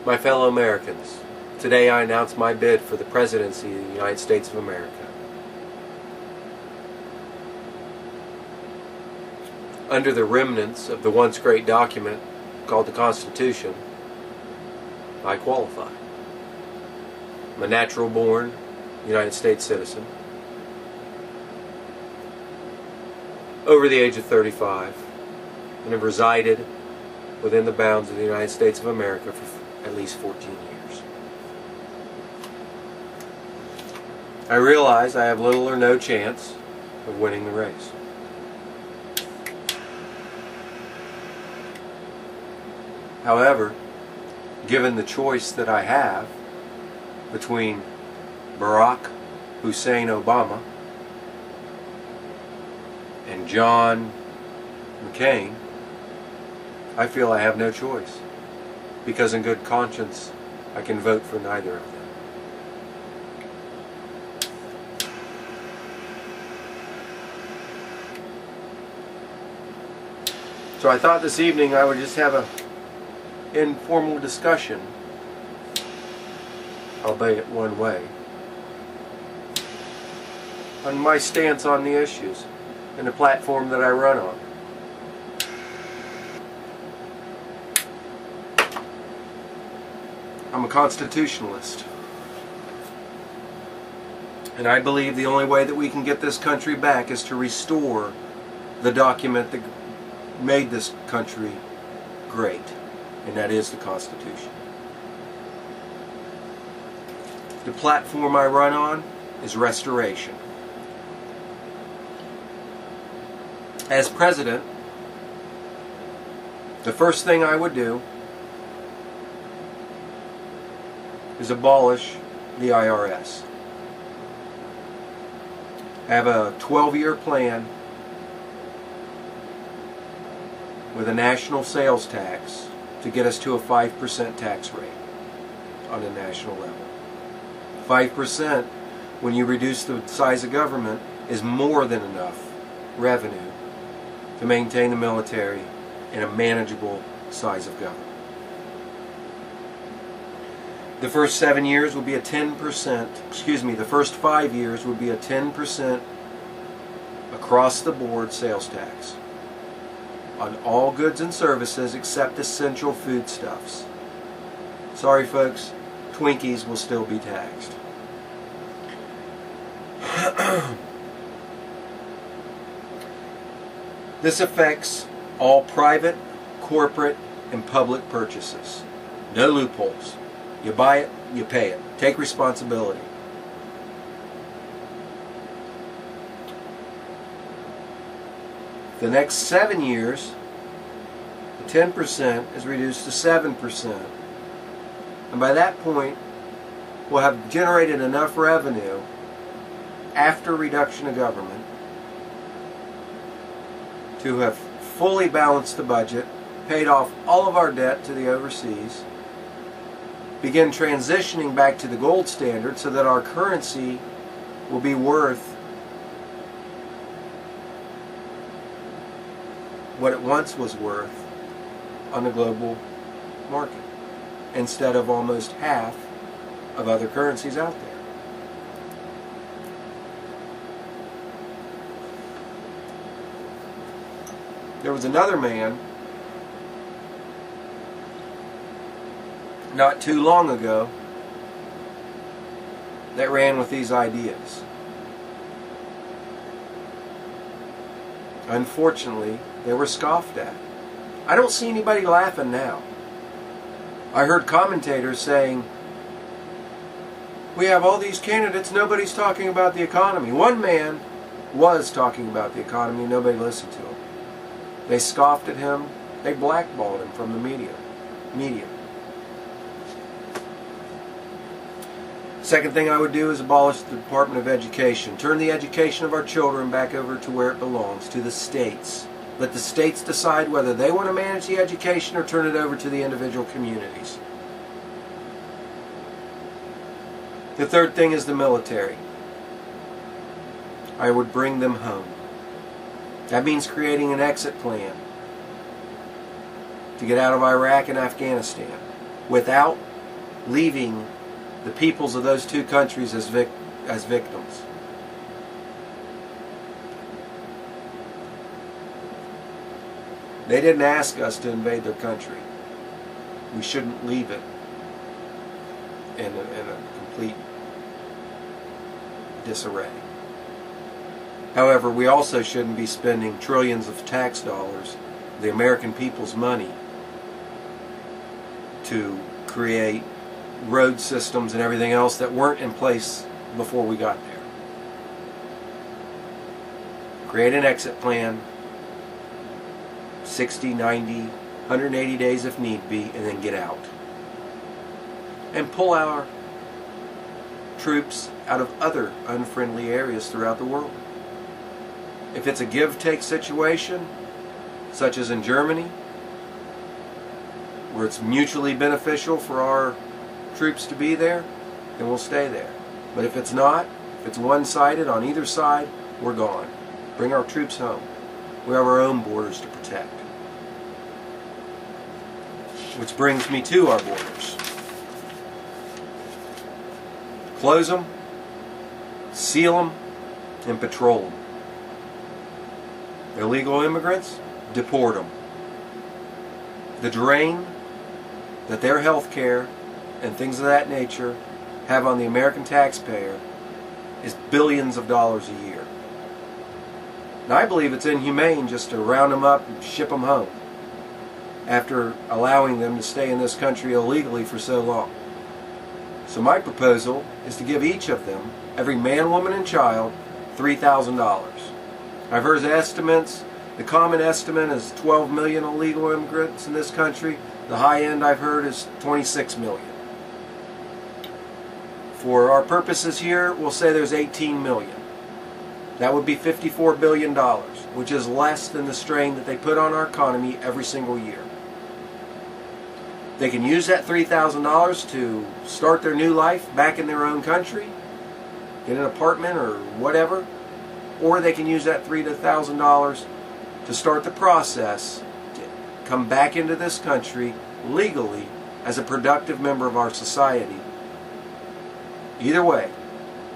My fellow Americans, today I announce my bid for the presidency of the United States of America. Under the remnants of the once great document called the Constitution, I qualify. I'm a natural-born United States citizen, over the age of 35, and have resided within the bounds of the United States of America for at least 14 years. I realize I have little or no chance of winning the race. However, given the choice that I have between Barack Hussein Obama and John McCain, I feel I have no choice, because in good conscience I can vote for neither of them. So I thought this evening I would just have an informal discussion, albeit one way, on my stance on the issues and the platform that I run on. I'm a constitutionalist, and I believe the only way that we can get this country back is to restore the document that made this country great, and that is the Constitution. The platform I run on is restoration. As president, the first thing I would do is abolish the IRS. I have a 12-year plan with a national sales tax to get us to a 5% tax rate on a national level. 5%, when you reduce the size of government, is more than enough revenue to maintain the military in a manageable size of government. The first 7 years will be a 10%, the first 5 years would be a 10% across the board sales tax on all goods and services except essential foodstuffs. Sorry folks, Twinkies will still be taxed. This affects all private, corporate, and public purchases. No loopholes. You buy it, you pay it. Take responsibility. The next 7 years, the 10% is reduced to 7%. And by that point, we'll have generated enough revenue after reduction of government to have fully balanced the budget, paid off all of our debt to the overseas, begin transitioning back to the gold standard so that our currency will be worth what it once was worth on the global market, instead of almost half of other currencies out there. There was another man not too long ago that ran with these ideas. Unfortunately, they were scoffed at. I don't see anybody laughing now. I heard commentators saying, we have all these candidates, nobody's talking about the economy. One man was talking about the economy, nobody listened to him. They scoffed at him, they blackballed him from the media. Second thing I would do is abolish the Department of Education. Turn the education of our children back over to where it belongs, to the states. Let the states decide whether they want to manage the education or turn it over to the individual communities. The third thing is the military. I would bring them home. That means creating an exit plan to get out of Iraq and Afghanistan without leaving the peoples of those two countries as victims. They didn't ask us to invade their country. We shouldn't leave it in a complete disarray. However, we also shouldn't be spending trillions of tax dollars, the American people's money, to create road systems and everything else that weren't in place before we got there. Create an exit plan, 60, 90, 180 days if need be, and then get out. And pull our troops out of other unfriendly areas throughout the world. If it's a give-take situation, such as in Germany, where it's mutually beneficial for our troops to be there, then we'll stay there. But if it's not, if it's one-sided on either side, we're gone. Bring our troops home. We have our own borders to protect. Which brings me to our borders. Close them, seal them, and patrol them. Illegal immigrants, deport them. The drain that their health care and things of that nature have on the American taxpayer is billions of dollars a year. Now, I believe it's inhumane just to round them up and ship them home after allowing them to stay in this country illegally for so long. So my proposal is to give each of them, every man, woman, and child, $3,000. I've heard estimates. The common estimate is 12 million illegal immigrants in this country. The high end I've heard is 26 million. For our purposes here, we'll say there's 18 million. That would be $54 billion, which is less than the strain that they put on our economy every single year. They can use that $3,000 to start their new life back in their own country, get an apartment or whatever, or they can use that $3,000 to start the process to come back into this country legally as a productive member of our society. Either way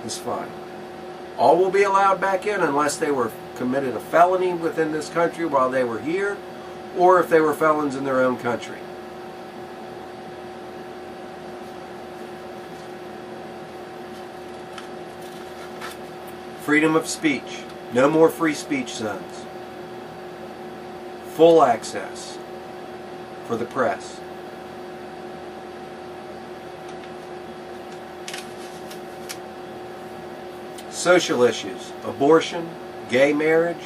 is fine. All will be allowed back in unless they were committed a felony within this country while they were here, or if they were felons in their own country. Freedom of speech. No more free speech zones. Full access for the press. Social issues, abortion, gay marriage,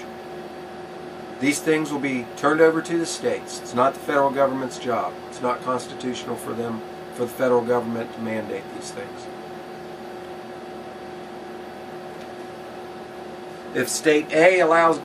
these things will be turned over to the states. It's not the federal government's job. It's not constitutional for the federal government to mandate these things. If state A allows